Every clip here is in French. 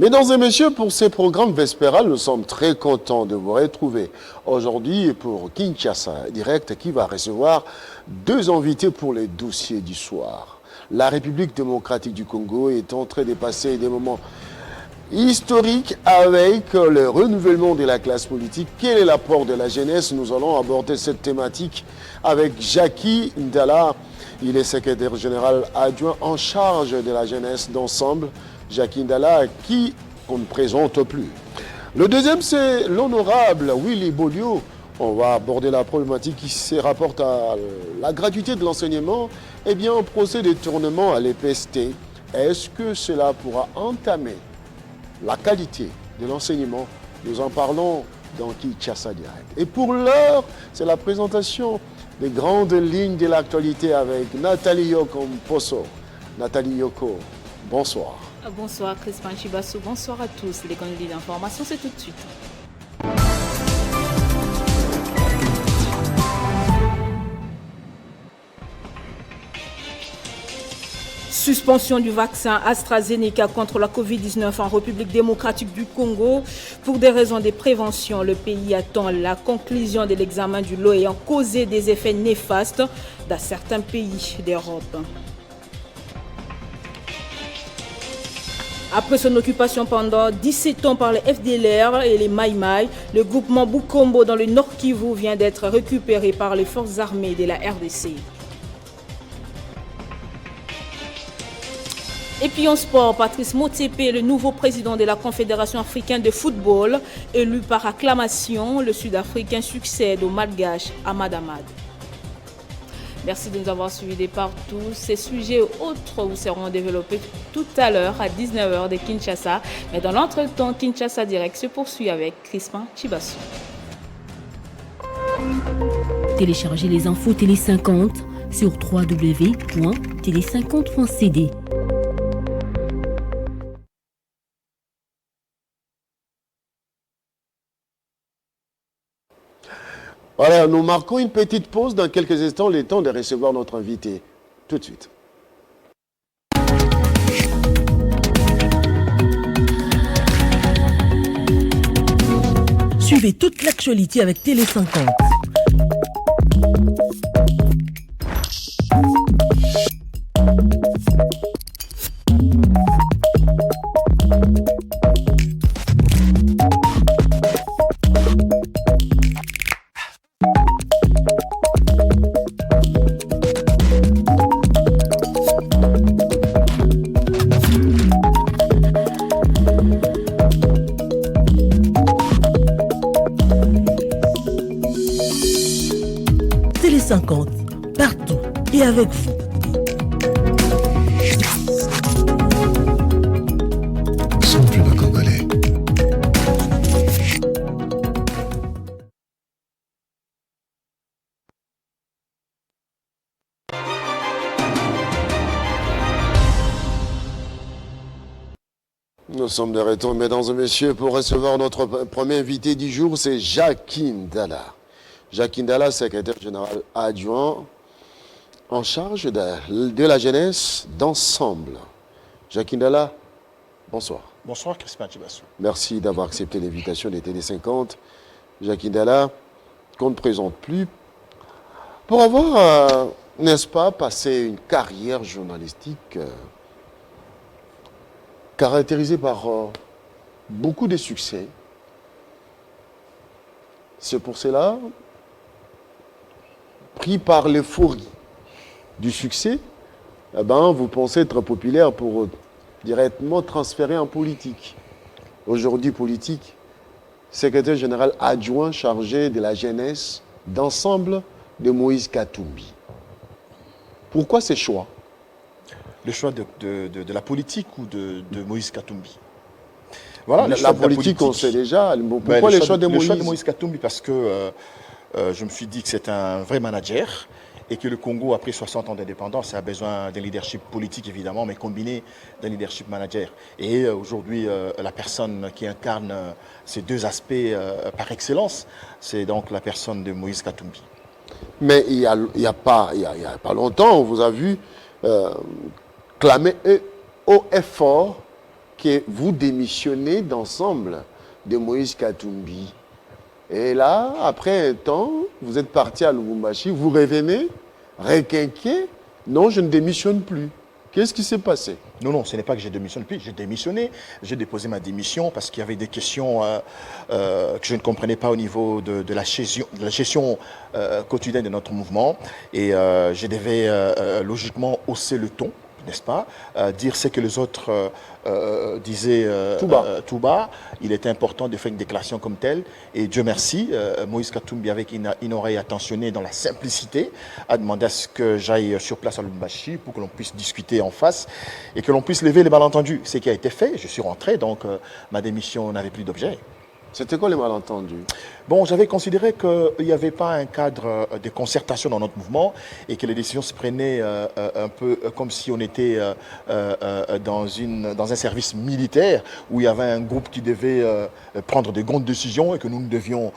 Mesdames et messieurs, pour ces programmes vespérales, nous sommes très contents de vous retrouver aujourd'hui pour Kinshasa Direct qui va recevoir deux invités pour les dossiers du soir. La République démocratique du Congo est en train de passer des moments historiques avec le renouvellement de la classe politique. Quel est l'apport de la jeunesse? Nous allons aborder cette thématique avec Jackie Ndala. Il est secrétaire général adjoint en charge de la jeunesse d'ensemble. Jackie Ndala, qui on ne présente plus. Le deuxième, c'est l'honorable Willy Bolio. On va aborder la problématique qui se rapporte à la gratuité de l'enseignement. Eh bien, un procès de détournement à l'EPST, est-ce que cela pourra entamer la qualité de l'enseignement? Nous en parlons dans Kinshasa Direct. Et pour l'heure, c'est la présentation des grandes lignes de l'actualité avec Nathalie Yoko Mposo. Nathalie Yoko, bonsoir. Bonsoir Crispin Chibassou, bonsoir à tous. Les candidats d'information, c'est tout de suite. Suspension du vaccin AstraZeneca contre la Covid-19 en République démocratique du Congo. Pour des raisons de prévention, le pays attend la conclusion de l'examen du lot ayant causé des effets néfastes dans certains pays d'Europe. Après son occupation pendant 17 ans par les FDLR et les Maïmaï, le groupement Bukombo dans le Nord Kivu vient d'être récupéré par les forces armées de la RDC. Et puis en sport, Patrice Motsepe, le nouveau président de la Confédération africaine de football, élu par acclamation, le Sud-Africain succède au Malgache Ahmad Ahmad. Merci de nous avoir suivis de partout. Ces sujets et autres vous seront développés tout à l'heure à 19h de Kinshasa. Mais dans l'entretemps, Kinshasa Direct se poursuit avec Crispin Chibassou. Téléchargez les infos Télé 50 sur www.télé50.cd. Voilà, nous marquons une petite pause dans quelques instants, le temps de recevoir notre invité. Tout de suite. Suivez toute l'actualité avec Télé 50. Télé 50, partout et avec vous. Sample de Congolais. Nous sommes de retour, mesdames et messieurs, pour recevoir notre premier invité du jour, c'est Jackie Ndala. Jackie Ndala, secrétaire général adjoint en charge de la jeunesse d'ensemble. Jackie Ndala, bonsoir. Bonsoir Crispin Chibassou. Merci d'avoir accepté l'invitation des Télé 50. Jackie Ndala, qu'on ne présente plus, pour avoir, n'est-ce pas, passé une carrière journalistique caractérisée par beaucoup de succès. C'est pour cela, pris par l'euphorie du succès, eh ben, vous pensez être populaire pour directement transférer en politique. Aujourd'hui, politique, secrétaire général adjoint chargé de la jeunesse d'ensemble de Moïse Katumbi. Pourquoi ces choix? Le choix de la politique ou de Moïse Katumbi? Voilà, La politique, on sait déjà. Pourquoi les choix de Moïse? Le choix de Moïse Katumbi parce que je me suis dit que c'est un vrai manager et que le Congo, après 60 ans d'indépendance, a besoin d'un leadership politique, évidemment, mais combiné d'un leadership manager. Et aujourd'hui, la personne qui incarne ces deux aspects par excellence, c'est donc la personne de Moïse Katumbi. Mais il y a pas longtemps, on vous a vu clamer haut et fort que vous démissionnez d'ensemble de Moïse Katumbi. Et là, après un temps, vous êtes parti à Lubumbashi, vous revenez, requinqué, non, je ne démissionne plus. Qu'est-ce qui s'est passé? Non, ce n'est pas que j'ai démissionné. Puis j'ai démissionné, j'ai déposé ma démission parce qu'il y avait des questions que je ne comprenais pas au niveau de la gestion quotidienne de notre mouvement. Et je devais logiquement hausser le ton, n'est-ce pas, dire ce que les autres disaient tout bas. Il était important de faire une déclaration comme telle. Et Dieu merci, Moïse Katumbi, avec une oreille attentionnée dans la simplicité, a demandé à ce que j'aille sur place à Lubumbashi pour que l'on puisse discuter en face et que l'on puisse lever les malentendus. Ce qui a été fait, je suis rentré, donc ma démission n'avait plus d'objet. C'était quoi les malentendus? Bon, j'avais considéré qu'il n'y avait pas un cadre de concertation dans notre mouvement et que les décisions se prenaient un peu comme si on était dans un service militaire où il y avait un groupe qui devait prendre des grandes décisions et que nous devions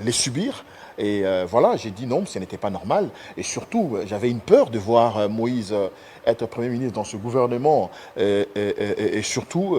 les subir. Et voilà, j'ai dit non, ce n'était pas normal. Et surtout, j'avais une peur de voir Moïse être Premier ministre dans ce gouvernement et surtout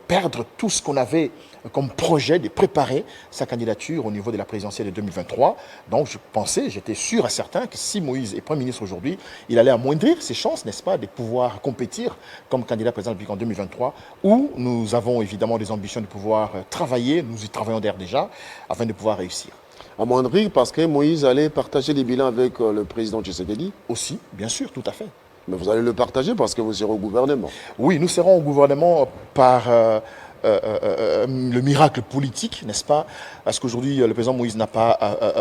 perdre tout ce qu'on avait comme projet de préparer sa candidature au niveau de la présidentielle de 2023. Donc je pensais, j'étais sûr et certain que si Moïse est Premier ministre aujourd'hui, il allait amoindrir ses chances, n'est-ce pas, de pouvoir compétir comme candidat président de la République en 2023, où nous avons évidemment des ambitions de pouvoir travailler, nous y travaillons d'ailleurs déjà, afin de pouvoir réussir. Amoindrir parce que Moïse allait partager les bilans avec le président Tshisekedi? Aussi, bien sûr, tout à fait. Mais vous allez le partager parce que vous serez au gouvernement. Oui, nous serons au gouvernement par le miracle politique, n'est-ce pas? Parce qu'aujourd'hui, le président Moïse n'a pas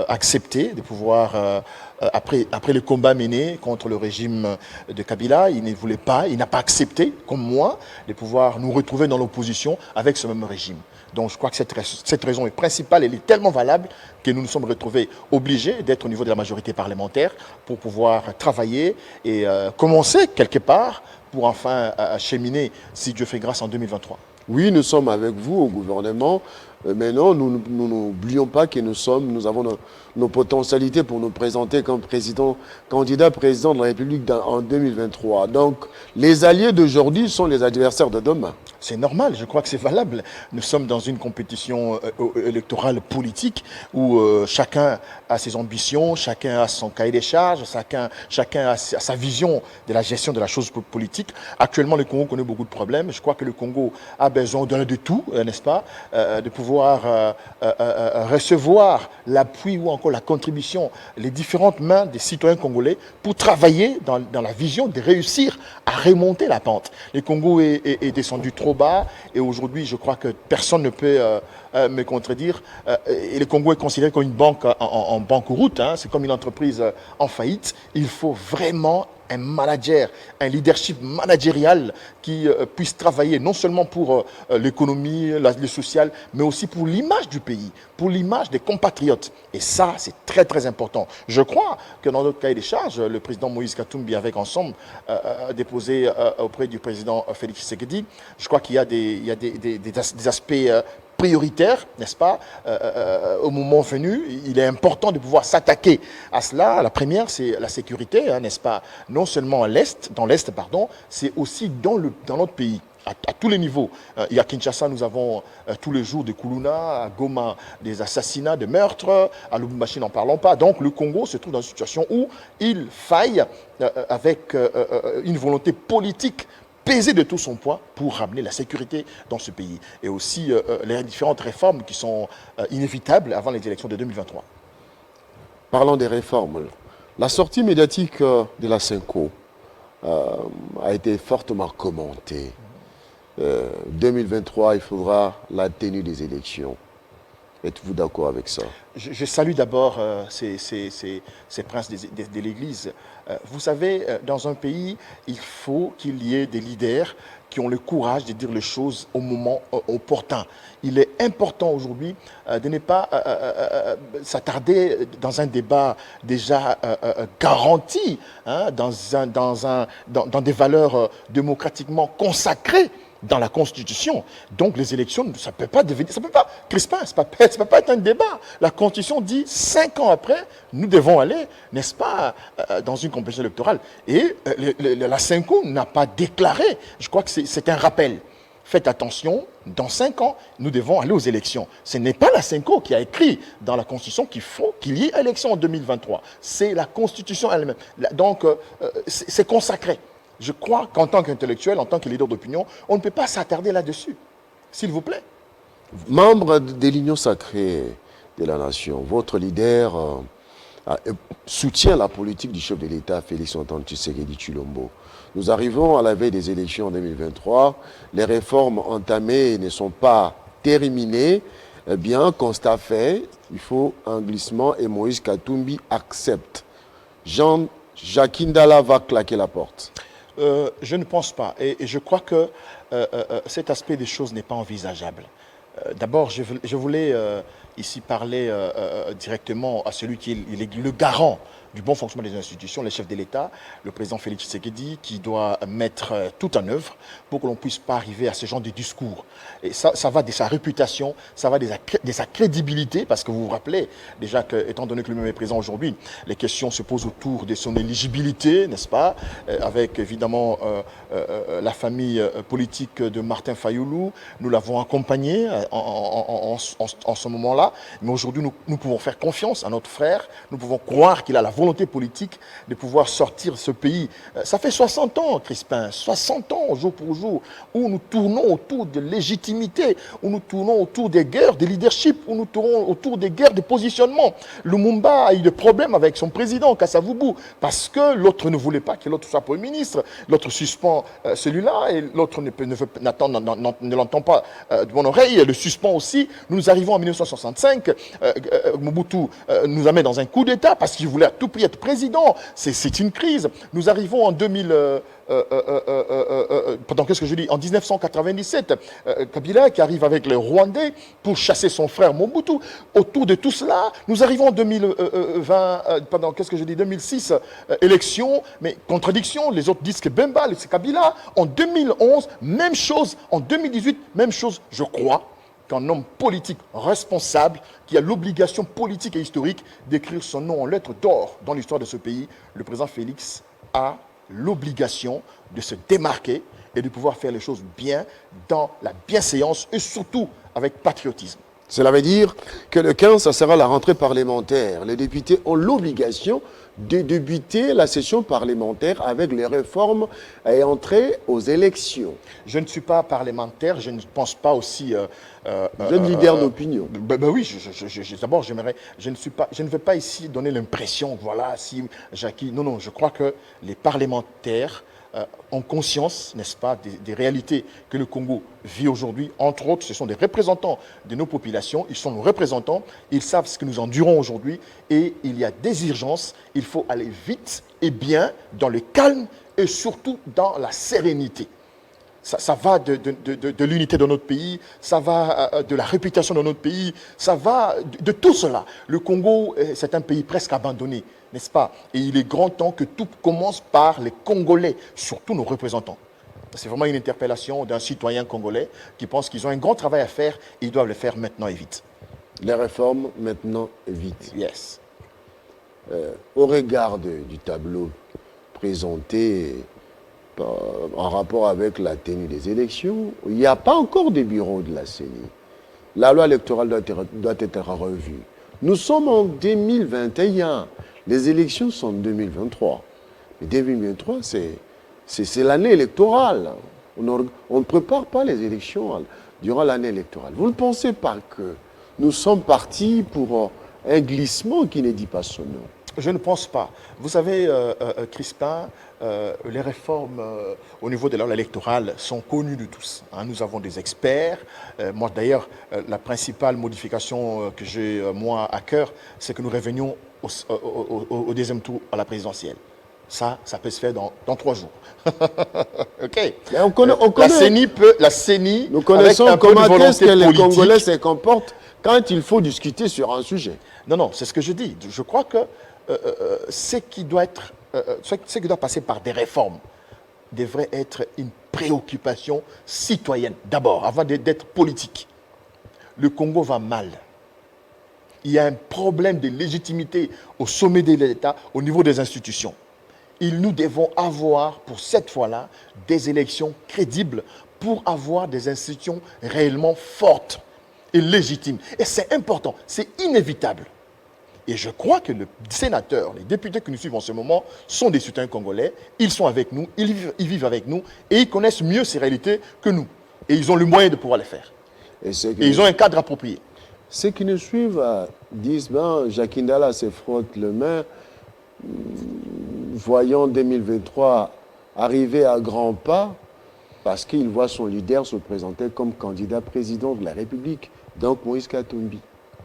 accepté de pouvoir, après le combat mené contre le régime de Kabila, il ne voulait pas, il n'a pas accepté, comme moi, de pouvoir nous retrouver dans l'opposition avec ce même régime. Donc je crois que cette raison est principale, elle est tellement valable que nous nous sommes retrouvés obligés d'être au niveau de la majorité parlementaire pour pouvoir travailler et commencer quelque part pour enfin cheminer, si Dieu fait grâce, en 2023. Oui, nous sommes avec vous au gouvernement, mais non, nous n'oublions pas que nous avons nos potentialités pour nous présenter comme candidat président de la République en 2023. Donc, les alliés d'aujourd'hui sont les adversaires de demain. C'est normal, je crois que c'est valable. Nous sommes dans une compétition électorale politique où chacun a ses ambitions, chacun a son cahier des charges, chacun a sa vision de la gestion de la chose politique. Actuellement, le Congo connaît beaucoup de problèmes. Je crois que le Congo a besoin de tout, n'est-ce pas, de pouvoir recevoir l'appui ou encore la contribution, les différentes mains des citoyens congolais pour travailler dans la vision de réussir à remonter la pente. Le Congo est descendu trop bas et aujourd'hui, je crois que personne ne peut me contredire. Et le Congo est considéré comme une banque en banqueroute, hein, c'est comme une entreprise en faillite. Il faut vraiment un manager, un leadership managérial qui puisse travailler non seulement pour l'économie, le social, mais aussi pour l'image du pays, pour l'image des compatriotes. Et ça, c'est très très important. Je crois que dans notre cahier des charges, le président Moïse Katumbi avec ensemble déposé auprès du président Félix Tshisekedi, je crois qu'il y a des aspects prioritaire, n'est-ce pas, au moment venu. Il est important de pouvoir s'attaquer à cela. La première, c'est la sécurité, hein, n'est-ce pas, non seulement dans l'Est, c'est aussi dans notre pays. À tous les niveaux. Et à Kinshasa, nous avons tous les jours des Kuluna, à Goma, des assassinats, des meurtres, à Lubumbashi, n'en parlons pas. Donc le Congo se trouve dans une situation où il faille, avec une volonté politique, peser de tout son poids pour ramener la sécurité dans ce pays. Et aussi les différentes réformes qui sont inévitables avant les élections de 2023. Parlons des réformes. La sortie médiatique de la Senko a été fortement commentée. 2023, il faudra la tenue des élections. Êtes-vous d'accord avec ça? Je salue d'abord ces princes de l'Église. Vous savez, dans un pays, il faut qu'il y ait des leaders qui ont le courage de dire les choses au moment opportun. Il est important aujourd'hui de ne pas s'attarder dans un débat déjà garanti, hein, dans des valeurs démocratiquement consacrées dans la Constitution. Donc les élections, ça ne peut pas devenir, ça peut pas, Crispin, ça peut pas être un débat. La Constitution dit 5 ans après, nous devons aller, n'est-ce pas, dans une compétition électorale. Et la CENCO n'a pas déclaré, je crois que c'est un rappel. Faites attention, dans 5 ans, nous devons aller aux élections. Ce n'est pas la CENCO qui a écrit dans la Constitution qu'il faut qu'il y ait élection en 2023. C'est la Constitution elle-même. Donc, c'est consacré. Je crois qu'en tant qu'intellectuel, en tant que leader d'opinion, on ne peut pas s'attarder là-dessus. S'il vous plaît. Membre de l'Union sacrée de la nation, votre leader soutient la politique du chef de l'État, Félix-Antoine Tshisekedi Tshilombo. Nous arrivons à la veille des élections en 2023. Les réformes entamées ne sont pas terminées. Eh bien, constat fait, il faut un glissement et Moïse Katumbi accepte. Jean-Jacques Ndala va claquer la porte. Je ne pense pas. Et je crois que cet aspect des choses n'est pas envisageable. D'abord, je voulais ici parler directement à celui qui est le garant du bon fonctionnement des institutions, le chef de l'État, le président Félix Tshisekedi, qui doit mettre tout en œuvre pour que l'on ne puisse pas arriver à ce genre de discours. Et ça va de sa réputation, ça va de sa crédibilité, parce que vous vous rappelez déjà que, étant donné que lui-même est présent aujourd'hui, les questions se posent autour de son éligibilité, n'est-ce pas, avec évidemment la famille politique de Martin Fayoulou. Nous l'avons accompagné en ce moment-là, mais aujourd'hui nous pouvons faire confiance à notre frère, nous pouvons croire qu'il a la volonté politique de pouvoir sortir ce pays. Ça fait 60 ans, Crispin, 60 ans, jour pour jour, où nous tournons autour de légitimité, où nous tournons autour des guerres de leadership, où nous tournons autour des guerres de positionnement. Lumumba a eu des problèmes avec son président, Kasavubu, parce que l'autre ne voulait pas que l'autre soit Premier ministre. L'autre suspend celui-là et l'autre ne l'entend pas de bonne oreille, le suspend aussi. Nous arrivons en 1965, Mobutu nous a mis dans un coup d'État parce qu'il voulait à tout prix être président. C'est une crise. Nous arrivons en 2000... qu'est-ce que je dis, en 1997, Kabila qui arrive avec les Rwandais pour chasser son frère Mobutu. Autour de tout cela, nous arrivons en 2006, élection, mais contradiction, les autres disent que Bemba, c'est Kabila. En 2011, même chose. En 2018, même chose, je crois qu'un homme politique responsable qui a l'obligation politique et historique d'écrire son nom en lettres d'or dans l'histoire de ce pays, le président Félix a l'obligation de se démarquer et de pouvoir faire les choses bien, dans la bienséance et surtout avec patriotisme. Cela veut dire que le 15, ça sera la rentrée parlementaire. Les députés ont l'obligation de débuter la session parlementaire avec les réformes et entrer aux élections. Je ne suis pas parlementaire, je ne pense pas aussi... jeune leader d'opinion. Oui, d'abord, je ne veux pas ici donner l'impression, voilà, si Jackie... Non, je crois que les parlementaires ont conscience, n'est-ce pas, des réalités que le Congo vit aujourd'hui. Entre autres, ce sont des représentants de nos populations, ils sont nos représentants, ils savent ce que nous endurons aujourd'hui et il y a des urgences, il faut aller vite et bien, dans le calme et surtout dans la sérénité. Ça va de l'unité de notre pays, ça va de la réputation de notre pays, ça va de tout cela. Le Congo, c'est un pays presque abandonné, n'est-ce pas? Et il est grand temps que tout commence par les Congolais, surtout nos représentants. C'est vraiment une interpellation d'un citoyen congolais qui pense qu'ils ont un grand travail à faire et ils doivent le faire maintenant et vite. Les réformes maintenant et vite. Yes. Au regard du tableau présenté en rapport avec la tenue des élections, il n'y a pas encore de bureau de la CENI. La loi électorale doit être revue. Nous sommes en 2021. Les élections sont en 2023. Mais 2023, c'est l'année électorale. On ne prépare pas les élections durant l'année électorale. Vous ne pensez pas que nous sommes partis pour un glissement qui ne dit pas son nom? Je ne pense pas. Vous savez, Crispin, les réformes au niveau de la loi électorale sont connues de tous. Nous avons des experts. Moi, d'ailleurs, la principale modification que j'ai, moi, à cœur, c'est que nous revenions au deuxième tour à la présidentielle. Ça peut se faire dans 3 jours. OK. Mais on connaît, La CENI, nous connaissons comment est-ce que les Congolais se comportent quand il faut discuter sur un sujet. Non, c'est ce que je dis. Je crois que ce qui doit passer par des réformes devrait être une préoccupation citoyenne. D'abord, avant d'être politique. Le Congo va mal. Il y a un problème de légitimité au sommet de l'État, au niveau des institutions. Nous devons avoir, pour cette fois-là, des élections crédibles pour avoir des institutions réellement fortes et légitimes. Et c'est important, c'est inévitable. Et je crois que les sénateurs, les députés que nous suivons en ce moment sont des citoyens congolais. Ils sont avec nous, ils vivent avec nous et ils connaissent mieux ces réalités que nous. Et ils ont le moyen de pouvoir les faire. Et ils ont un cadre approprié. Ceux qui nous suivent disent, ben, Jacques Ndala se frotte les mains, voyant 2023 arriver à grands pas, parce qu'il voit son leader se présenter comme candidat président de la République, donc Moïse Katumbi.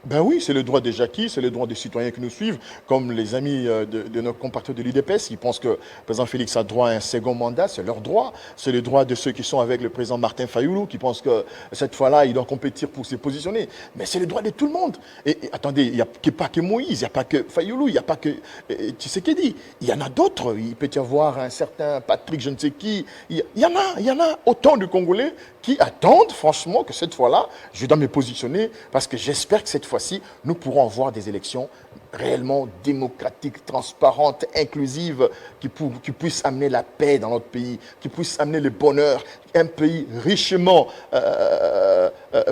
Ben oui, c'est le droit de Jackie, c'est le droit des citoyens qui nous suivent, comme les amis de nos compatriotes de l'UDPS. Ils pensent que le président Félix a droit à un second mandat, c'est leur droit. C'est le droit de ceux qui sont avec le président Martin Fayoulou, qui pensent que cette fois-là, il doit compétir pour se positionner. Mais c'est le droit de tout le monde. Et attendez, il n'y a pas que Moïse, il n'y a pas que Fayoulou, il n'y a pas que Tshisekedi. Il y en a d'autres. Il peut y avoir un certain Patrick, je ne sais qui. Il y en a autant de Congolais qui attendent, franchement, que cette fois-là, je dois me positionner parce que j'espère que cette fois-ci, nous pourrons avoir des élections réellement démocratiques, transparentes, inclusives, qui puissent amener la paix dans notre pays, qui puissent amener le bonheur, un pays richement,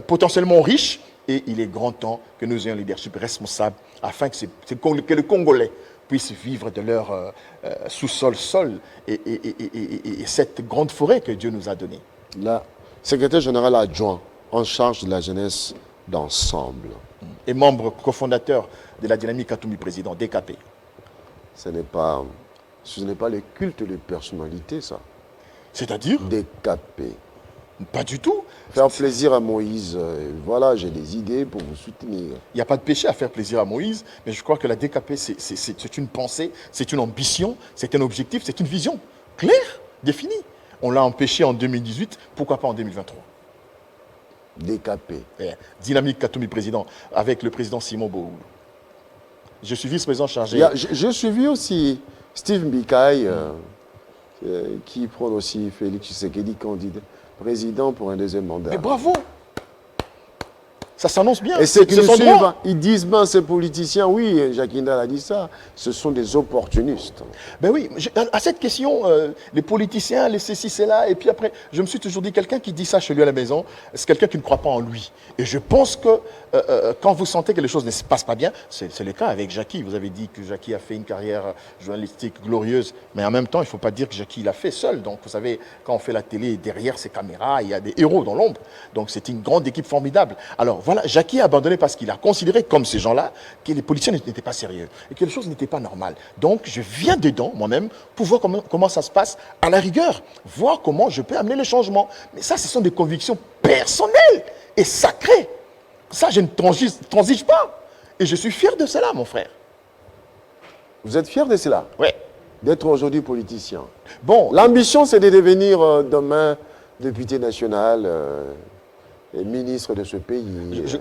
potentiellement riche. Et il est grand temps que nous ayons un leadership responsable afin que le Congolais puissent vivre de leur sous-sol et cette grande forêt que Dieu nous a donnée. La secrétaire général adjoint en charge de la jeunesse d'ensemble. Et membre cofondateur de la Dynamique Katumbi Président, DKP. Ce n'est pas le culte de personnalité, ça. C'est-à-dire DKP. Pas du tout. Faire plaisir à Moïse, voilà, j'ai des idées pour vous soutenir. Il n'y a pas de péché à faire plaisir à Moïse, mais je crois que la DKP, c'est une pensée, c'est une ambition, c'est un objectif, c'est une vision claire, définie. On l'a empêché en 2018, pourquoi pas en 2023 ? DKP. Dynamique Katumbi Président, avec le président Simon Boulou. Je suis vice-président chargé. J'ai suivi aussi Steve Mbikaï, qui prône aussi Félix Tshisekedi candidat président pour un deuxième mandat. Mais bravo! Ça s'annonce bien. Et ceux qui nous suivent, ils disent, ben, ces politiciens, oui, Jacques Ndala a dit ça, ce sont des opportunistes. Ben oui, à cette question, les politiciens, les ceci, cela, et puis après, je me suis toujours dit, quelqu'un qui dit ça chez lui à la maison, c'est quelqu'un qui ne croit pas en lui. Et je pense que quand vous sentez que les choses ne se passent pas bien, c'est le cas avec Jackie. Vous avez dit que Jackie a fait une carrière journalistique glorieuse, mais en même temps, il ne faut pas dire que Jackie l'a fait seul. Donc, vous savez, quand on fait la télé, derrière ces caméras, il y a des héros dans l'ombre. Donc, c'est une grande équipe formidable. Alors, voilà, Jackie a abandonné parce qu'il a considéré, comme ces gens-là, que les politiciens n'étaient pas sérieux et que les choses n'étaient pas normales. Donc, je viens dedans, moi-même, pour voir comment ça se passe à la rigueur, voir comment je peux amener le changement. Mais ça, ce sont des convictions personnelles et sacrées. Ça, je ne transige pas. Et je suis fier de cela, mon frère. Vous êtes fier de cela? Oui. D'être aujourd'hui politicien. Bon. L'ambition, c'est de devenir demain député national et ministre de ce pays.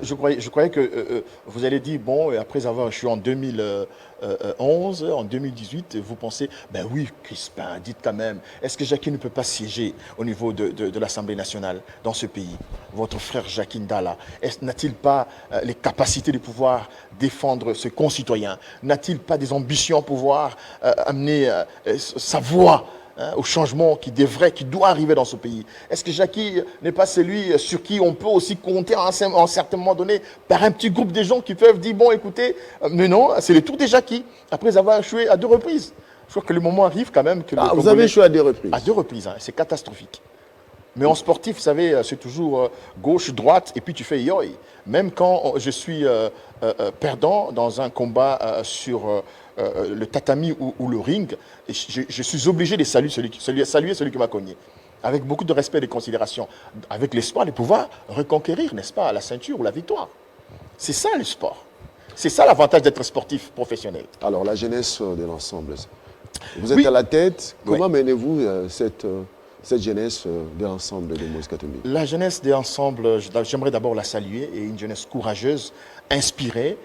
Je croyais que vous allez dire, bon, après avoir échoué en 2011, en 2018, vous pensez, ben oui, Crispin, dites quand même, est-ce que Jackie ne peut pas siéger au niveau de l'Assemblée nationale dans ce pays? Votre frère Jacques Ndala, n'a-t-il pas les capacités de pouvoir défendre ses concitoyens? N'a-t-il pas des ambitions à pouvoir amener sa voix au changement qui doit arriver dans ce pays? Est-ce que Jackie n'est pas celui sur qui on peut aussi compter à un certain moment donné par un petit groupe de gens qui peuvent dire, bon écoutez, mais non, c'est le tour de Jackie, après avoir échoué à 2 reprises. Je crois que le moment arrive quand même que... vous avez échoué à 2 reprises? À 2 reprises, hein, c'est catastrophique. Mais en sportif, vous savez, c'est toujours gauche, droite, et puis tu fais yoï. Même quand je suis perdant dans un combat sur le tatami ou le ring, je suis obligé de saluer celui qui m'a cogné. Avec beaucoup de respect et de considération. Avec l'espoir de pouvoir reconquérir, n'est-ce pas, la ceinture ou la victoire. C'est ça le sport. C'est ça l'avantage d'être sportif professionnel. Alors, la jeunesse de l'ensemble. Vous êtes à la tête. Comment menez-vous cette jeunesse de l'ensemble de Moïse Katumbi? La jeunesse de l'ensemble, j'aimerais d'abord la saluer, et une jeunesse courageuse, inspirée,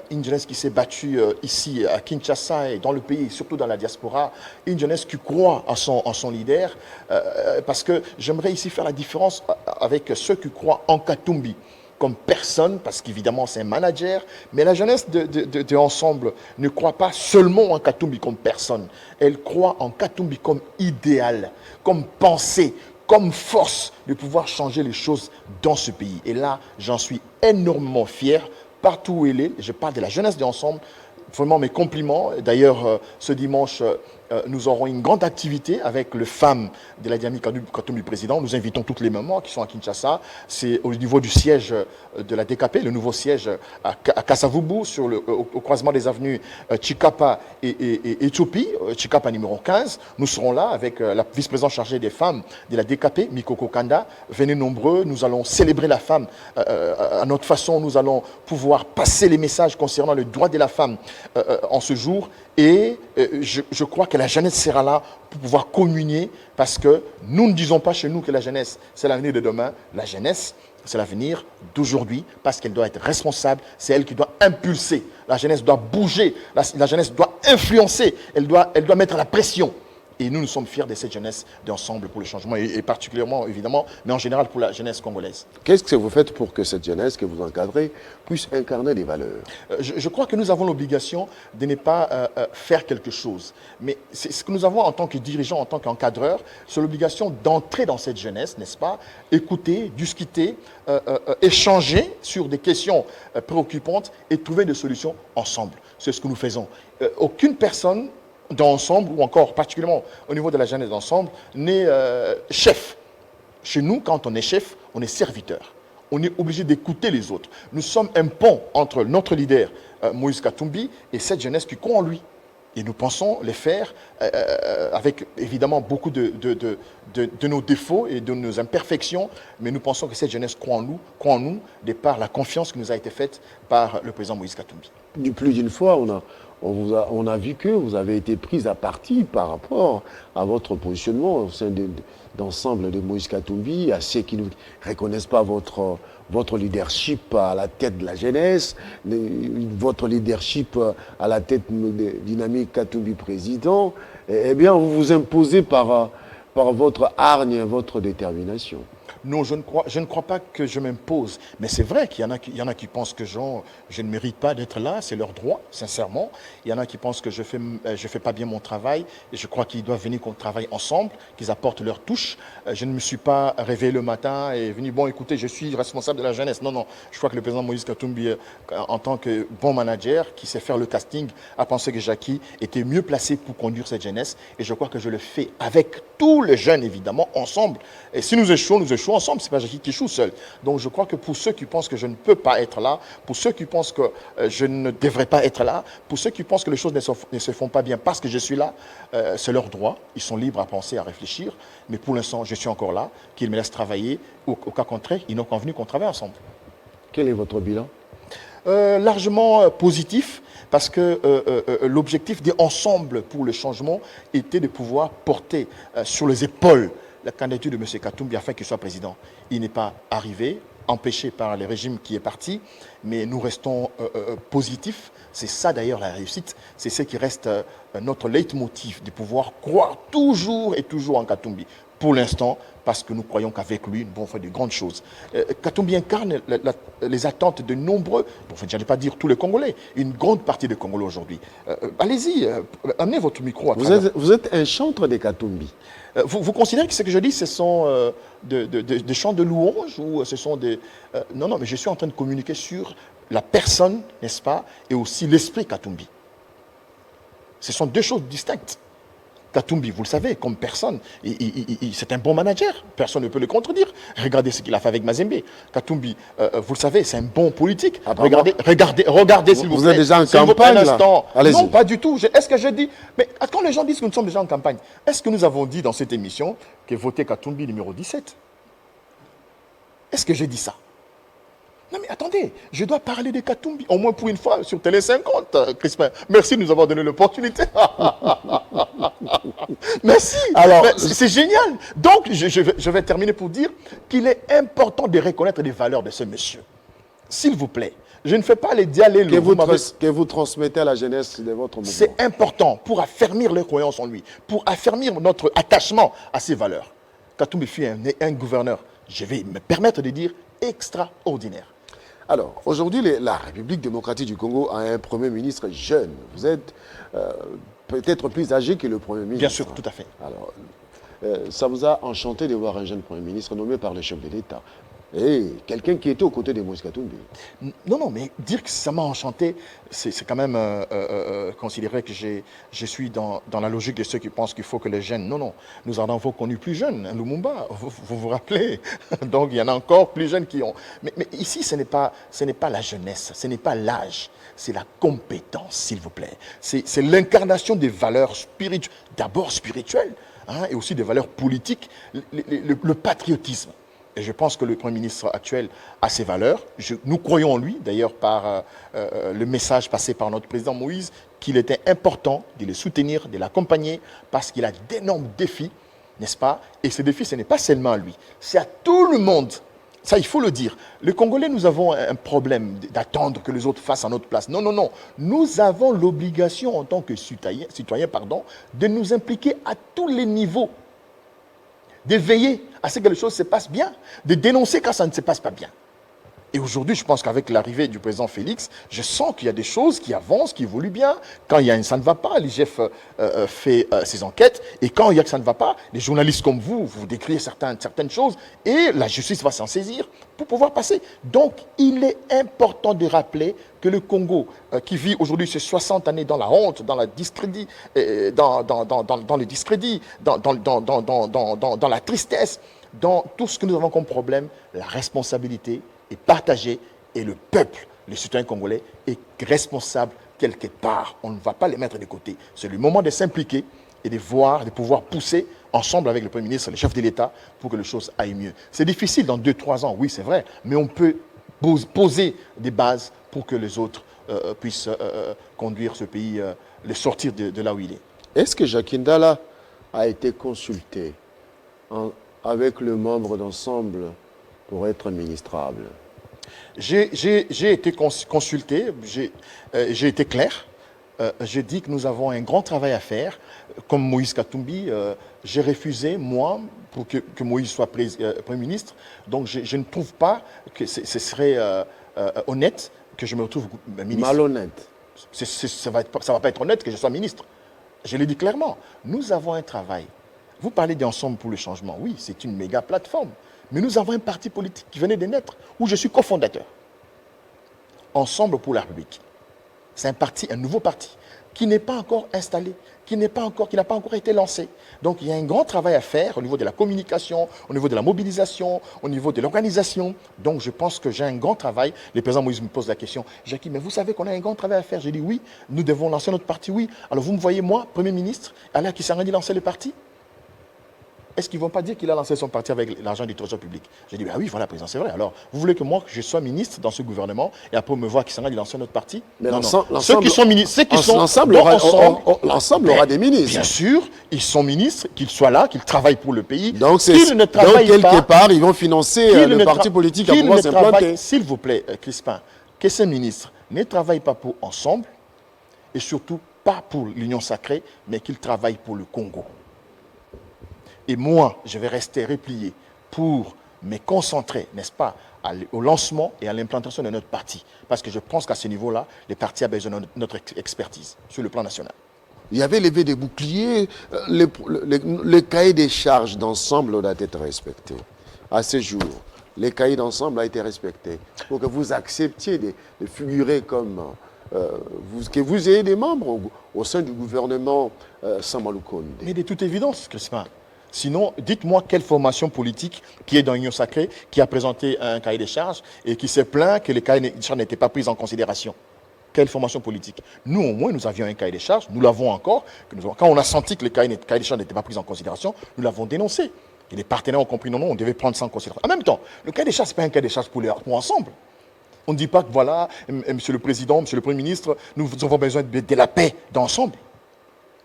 une jeunesse qui s'est battue ici à Kinshasa et dans le pays, surtout dans la diaspora, une jeunesse qui croit en son leader, parce que j'aimerais ici faire la différence avec ceux qui croient en Katumbi comme personne, parce qu'évidemment c'est un manager, mais la jeunesse de Ensemble ne croit pas seulement en Katumbi comme personne, elle croit en Katumbi comme idéal, comme pensée, comme force de pouvoir changer les choses dans ce pays. Et là, j'en suis énormément fier, partout où il est, je parle de la jeunesse de Ensemble, vraiment mes compliments. D'ailleurs, ce dimanche, nous aurons une grande activité avec le FAM de la Dynamique Katumbi Président. Nous invitons toutes les mamans qui sont à Kinshasa. C'est au niveau du siège de la DKP, le nouveau siège à Kasavubu, au croisement des avenues Chikapa et Éthiopie, Chikapa numéro 15. Nous serons là avec la vice-présidente chargée des femmes de la DKP, Mikoko Kanda. Venez nombreux, nous allons célébrer la femme à notre façon. Nous allons pouvoir passer les messages concernant le droit de la femme en ce jour. Et je crois que la jeunesse sera là pour pouvoir communier, parce que nous ne disons pas chez nous que la jeunesse, c'est l'avenir de demain. La jeunesse, c'est l'avenir d'aujourd'hui, parce qu'elle doit être responsable, c'est elle qui doit impulser. La jeunesse doit bouger, la jeunesse doit influencer, elle doit mettre la pression. Et nous sommes fiers de cette jeunesse d'Ensemble pour le changement, et particulièrement, évidemment, mais en général pour la jeunesse congolaise. Qu'est-ce que vous faites pour que cette jeunesse que vous encadrez puisse incarner des valeurs? Je crois que nous avons l'obligation de ne pas faire quelque chose. Mais c'est ce que nous avons en tant que dirigeants, en tant qu'encadreurs, c'est l'obligation d'entrer dans cette jeunesse, n'est-ce pas? Écouter, discuter, échanger sur des questions préoccupantes et trouver des solutions ensemble. C'est ce que nous faisons. Aucune personne d'Ensemble, ou encore particulièrement au niveau de la jeunesse d'Ensemble, n'est chef. Chez nous, quand on est chef, on est serviteur. On est obligé d'écouter les autres. Nous sommes un pont entre notre leader, Moïse Katumbi, et cette jeunesse qui croit en lui. Et nous pensons les faire avec évidemment beaucoup de nos défauts et de nos imperfections, mais nous pensons que cette jeunesse croit en nous de par la confiance qui nous a été faite par le président Moïse Katumbi. Plus d'une fois, on a vu que vous avez été pris à partie par rapport à votre positionnement au sein d'Ensemble de Moïse Katumbi, à ceux qui ne reconnaissent pas votre leadership à la tête de la jeunesse, votre leadership à la tête de Dynamique Katumbi Président. Eh bien, vous vous imposez par votre hargne, votre détermination. Non, je ne crois pas que je m'impose. Mais c'est vrai qu'il y en a qui pensent que je ne mérite pas d'être là. C'est leur droit, sincèrement. Il y en a qui pensent que je fais pas bien mon travail. Et je crois qu'ils doivent venir qu'on travaille ensemble, qu'ils apportent leur touche. Je ne me suis pas réveillé le matin et venu, bon, écoutez, je suis responsable de la jeunesse. Non, non. Je crois que le président Moïse Katumbi, en tant que bon manager, qui sait faire le casting, a pensé que Jackie était mieux placé pour conduire cette jeunesse. Et je crois que je le fais avec tous les jeunes, évidemment, ensemble. Et si nous échouons ensemble, c'est pas Jackie qui échoue seul. Donc je crois que pour ceux qui pensent que je ne peux pas être là, pour ceux qui pensent que je ne devrais pas être là, pour ceux qui pensent que les choses ne se font pas bien parce que je suis là, c'est leur droit. Ils sont libres à penser, à réfléchir. Mais pour l'instant, je suis encore là, qu'ils me laissent travailler. Au cas contraire, ils n'ont convenu qu'on travaille ensemble. Quel est votre bilan? Largement positif, parce que l'objectif d'Ensemble pour le changement était de pouvoir porter sur les épaules la candidature de M. Katumbi afin qu'il soit président. Il n'est pas arrivé, empêché par le régime qui est parti, mais nous restons positifs. C'est ça d'ailleurs la réussite, c'est ce qui reste notre leitmotiv, de pouvoir croire toujours et toujours en Katumbi. Pour l'instant, parce que nous croyons qu'avec lui, nous pouvons faire de grandes choses. Katumbi incarne les attentes de nombreux, je n'allais pas dire tous les Congolais, une grande partie des Congolais aujourd'hui. Allez-y, amenez votre micro. Vous êtes un chantre de Katumbi. Vous considérez que ce que je dis, ce sont des chants de louange ou ce sont des... Non, mais je suis en train de communiquer sur la personne, n'est-ce pas, et aussi l'esprit Katumbi. Ce sont deux choses distinctes. Katumbi, vous le savez, comme personne, c'est un bon manager. Personne ne peut le contredire. Regardez ce qu'il a fait avec Mazembe. Katumbi, vous le savez, c'est un bon politique. Regardez s'il vous plaît. Vous êtes déjà en campagne, là? Non, pas du tout. Est-ce que je dis... Mais quand les gens disent que nous sommes déjà en campagne, est-ce que nous avons dit dans cette émission que voter Katumbi numéro 17? Est-ce que j'ai dit ça? Non mais attendez, je dois parler de Katumbi, au moins pour une fois, sur Télé 50, Crispin. Merci de nous avoir donné l'opportunité. Merci. Alors, c'est génial. Donc, je vais terminer pour dire qu'il est important de reconnaître les valeurs de ce monsieur. S'il vous plaît, Je ne fais pas les dialogues. Que vous transmettez à la jeunesse de votre mouvement. C'est important pour affermir leur croyance en lui, pour affermir notre attachement à ses valeurs. Katumbi fut un gouverneur, je vais me permettre de dire, extraordinaire. Alors, aujourd'hui, la République démocratique du Congo a un Premier ministre jeune. Vous êtes peut-être plus âgé que le Premier ministre. Bien sûr, tout à fait. Alors, ça vous a enchanté de voir un jeune Premier ministre nommé par le chef de l'État. Et quelqu'un qui était aux côtés de Moïse Katumbi. Non, mais dire que ça m'a enchanté, c'est quand même considérer que je suis dans la logique de ceux qui pensent qu'il faut que les jeunes... Non, nous en avons connu plus jeunes, hein, Lumumba, vous vous rappelez. Donc il y en a encore plus jeunes qui ont... Mais ici, ce n'est pas la jeunesse, ce n'est pas l'âge, c'est la compétence, s'il vous plaît. C'est l'incarnation des valeurs spirituelles, d'abord spirituelles, hein, et aussi des valeurs politiques, le patriotisme. Et je pense que le Premier ministre actuel a ses valeurs. Nous croyons en lui, d'ailleurs par le message passé par notre président Moïse, qu'il était important de le soutenir, de l'accompagner, parce qu'il a d'énormes défis, n'est-ce pas? Et ces défis, ce n'est pas seulement à lui, c'est à tout le monde. Ça, il faut le dire. Les Congolais, nous avons un problème d'attendre que les autres fassent à notre place. Non. Nous avons l'obligation, en tant que citoyens, de nous impliquer à tous les niveaux, de veiller à ce que les choses se passent bien, de dénoncer quand ça ne se passe pas bien. Et aujourd'hui, je pense qu'avec l'arrivée du président Félix, je sens qu'il y a des choses qui avancent, qui évoluent bien. Quand il y a ça ne va pas, l'IGF fait ses enquêtes. Et quand il y a que ça ne va pas, les journalistes comme vous décrivez certaines choses et la justice va s'en saisir pour pouvoir passer. Donc, il est important de rappeler que le Congo, qui vit aujourd'hui ces 60 années dans la honte, dans la discrédit, dans le discrédit, dans la tristesse, dans tout ce que nous avons comme problème, la responsabilité est partagé et le peuple, les citoyens congolais, est responsable quelque part. On ne va pas les mettre de côté. C'est le moment de s'impliquer et de pouvoir pousser ensemble avec le Premier ministre, le chef de l'État, pour que les choses aillent mieux. C'est difficile dans 2-3 ans, oui c'est vrai, mais on peut poser des bases pour que les autres puissent conduire ce pays, le sortir de là où il est. Est-ce que Jacques Ndala a été consulté avec le membre d'ensemble pour être ministrable? J'ai été consulté, j'ai été clair. J'ai dit que nous avons un grand travail à faire. Comme Moïse Katumbi, j'ai refusé, moi, pour que Moïse soit Premier ministre. Donc je ne trouve pas que ce serait honnête que je me retrouve ministre. Malhonnête. Ça va pas être honnête que je sois ministre. Je l'ai dit clairement. Nous avons un travail. Vous parlez d'Ensemble pour le changement. Oui, c'est une méga plateforme. Mais nous avons un parti politique qui venait de naître, où je suis cofondateur. Ensemble pour la République. C'est un nouveau parti, qui n'est pas encore installé, qui n'a pas encore été lancé. Donc il y a un grand travail à faire au niveau de la communication, au niveau de la mobilisation, au niveau de l'organisation. Donc je pense que j'ai un grand travail. Le président Moïse me pose la question, Jackie, mais vous savez qu'on a un grand travail à faire? J'ai dit oui, nous devons lancer notre parti, oui. Alors vous me voyez, moi, Premier ministre, Alain Kisangani lancer le parti? Est-ce qu'ils ne vont pas dire qu'il a lancé son parti avec l'argent du Trésor public? J'ai dit, ah oui, voilà, président, c'est vrai. Alors, vous voulez que moi, je sois ministre dans ce gouvernement et après me voir qu'il s'en a lancer notre parti? Mais non. Ceux qui sont ministres, l'ensemble aura des ministres. Bien sûr, ils sont ministres, qu'ils soient là, qu'ils travaillent pour le pays. Donc, quelque part, ils vont financer le parti politique à pouvoir s'implanter. S'il vous plaît, Crispin, que ces ministres ne travaillent pas pour Ensemble et surtout pas pour l'Union sacrée, mais qu'ils travaillent pour le Congo. Et moi, je vais rester replié pour me concentrer, n'est-ce pas, au lancement et à l'implantation de notre parti. Parce que je pense qu'à ce niveau-là, le parti a besoin de notre expertise sur le plan national. Il y avait levé des boucliers, le cahier des charges d'Ensemble doit être respecté. À ce jour, le cahier d'Ensemble a été respecté. Pour que vous acceptiez de figurer comme... que vous ayez des membres au sein du gouvernement Samalou Konde. Mais de toute évidence, Crispin. Sinon, dites-moi quelle formation politique qui est dans l'Union sacrée, qui a présenté un cahier des charges et qui s'est plaint que les cahiers des charges n'étaient pas pris en considération. Quelle formation politique? Nous, au moins, nous avions un cahier des charges, nous l'avons encore. Quand on a senti que les cahiers des charges n'étaient pas pris en considération, nous l'avons dénoncé. Et les partenaires ont compris, non, on devait prendre ça en considération. En même temps, le cahier des charges, ce n'est pas un cahier des charges pour Ensemble. On ne dit pas que voilà, Monsieur le Président, Monsieur le Premier ministre, nous avons besoin de la paix d'Ensemble.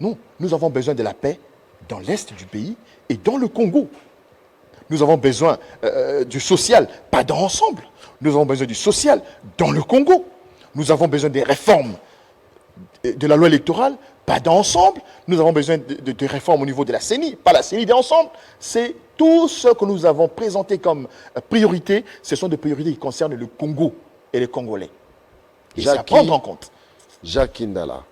Non, nous avons besoin de la paix dans l'est du pays et dans le Congo. Nous avons besoin du social, pas dans l'ensemble. Nous avons besoin du social dans le Congo. Nous avons besoin des réformes de la loi électorale, pas d'ensemble. Nous avons besoin de réformes au niveau de la CENI, pas la CENI d'ensemble. C'est tout ce que nous avons présenté comme priorité. Ce sont des priorités qui concernent le Congo et les Congolais. Et c'est à prendre en compte. Jacques Indala,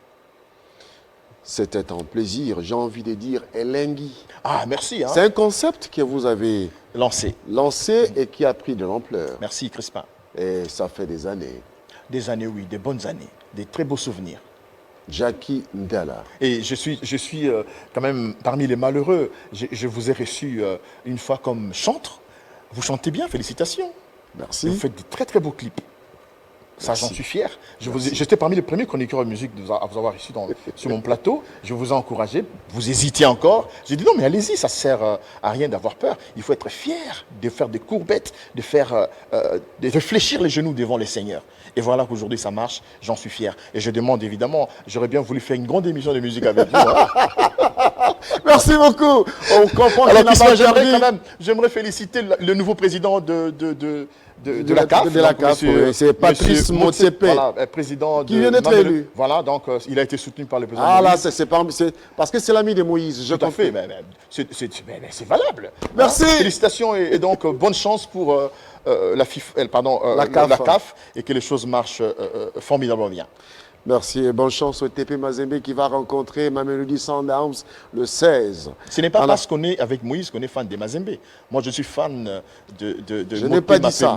c'était un plaisir. J'ai envie de dire Elengi. Ah, merci. Hein. C'est un concept que vous avez lancé et qui a pris de l'ampleur. Merci, Crispin. Et ça fait des années. Des années, oui, des bonnes années, des très beaux souvenirs. Jackie Ndala. Et je suis quand même parmi les malheureux. Je vous ai reçu une fois comme chantre. Vous chantez bien, félicitations. Merci. Et vous faites de très très beaux clips. Ça, j'en suis fier. J'étais parmi les premiers chroniqueurs de musique à vous avoir reçu sur mon plateau. Je vous ai encouragé. Vous hésitiez encore. J'ai dit non, mais allez-y, ça ne sert à rien d'avoir peur. Il faut être fier de faire des courbettes, de fléchir les genoux devant les seigneurs. Et voilà qu'aujourd'hui ça marche, j'en suis fier. Et je demande évidemment, j'aurais bien voulu faire une grande émission de musique avec vous. Hein. Merci beaucoup. On comprend j'aimerais féliciter le nouveau président de la CAF. C'est Patrice Motsepe, voilà, président qui vient d'être élu. Voilà, donc il a été soutenu par le président. Ah là, c'est parce que c'est l'ami de Moïse. Tout à fait, mais c'est valable. Merci. Hein. Félicitations et donc bonne chance pour la CAF et que les choses marchent formidablement bien. Merci et bonne chance au TP Mazembe qui va rencontrer Mamelodi Sundowns le 16. Ce n'est pas parce qu'on est avec Moïse qu'on est fan des Mazembe. Moi, je suis fan de je n'ai pas dit ça.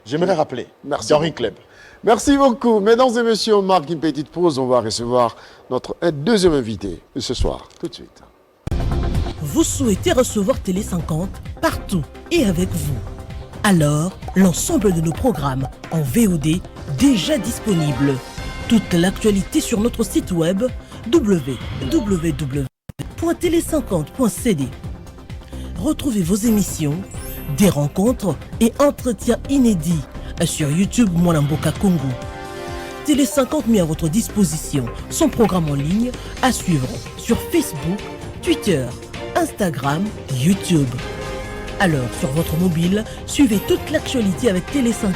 J'aimerais rappeler. Merci. Dans Club. Merci beaucoup. Mesdames et messieurs, on marque une petite pause. On va recevoir notre deuxième invité de ce soir. Tout de suite. Vous souhaitez recevoir Télé 50 partout et avec vous. Alors, l'ensemble de nos programmes en VOD déjà disponibles. Toute l'actualité sur notre site web www.tele50.cd. Retrouvez vos émissions, des rencontres et entretiens inédits sur YouTube Mwanamboka Congo. Télé 50 met à votre disposition son programme en ligne à suivre sur Facebook, Twitter, Instagram, YouTube. Alors, sur votre mobile, suivez toute l'actualité avec Télé 50.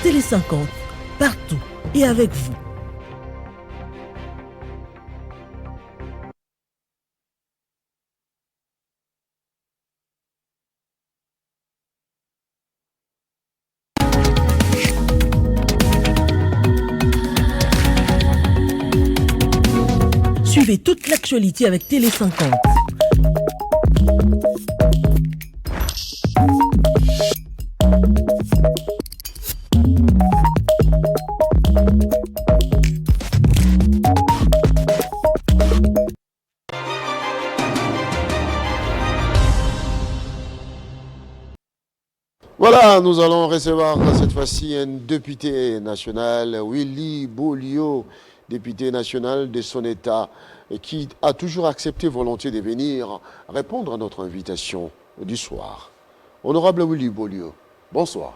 Télé 50, partout et avec vous. Suivez toute l'actualité avec Télé 50. Voilà, nous allons recevoir cette fois-ci un député national, Willy Bolio, député national de son État, qui a toujours accepté volontiers de venir répondre à notre invitation du soir. Honorable Willy Bolio, bonsoir.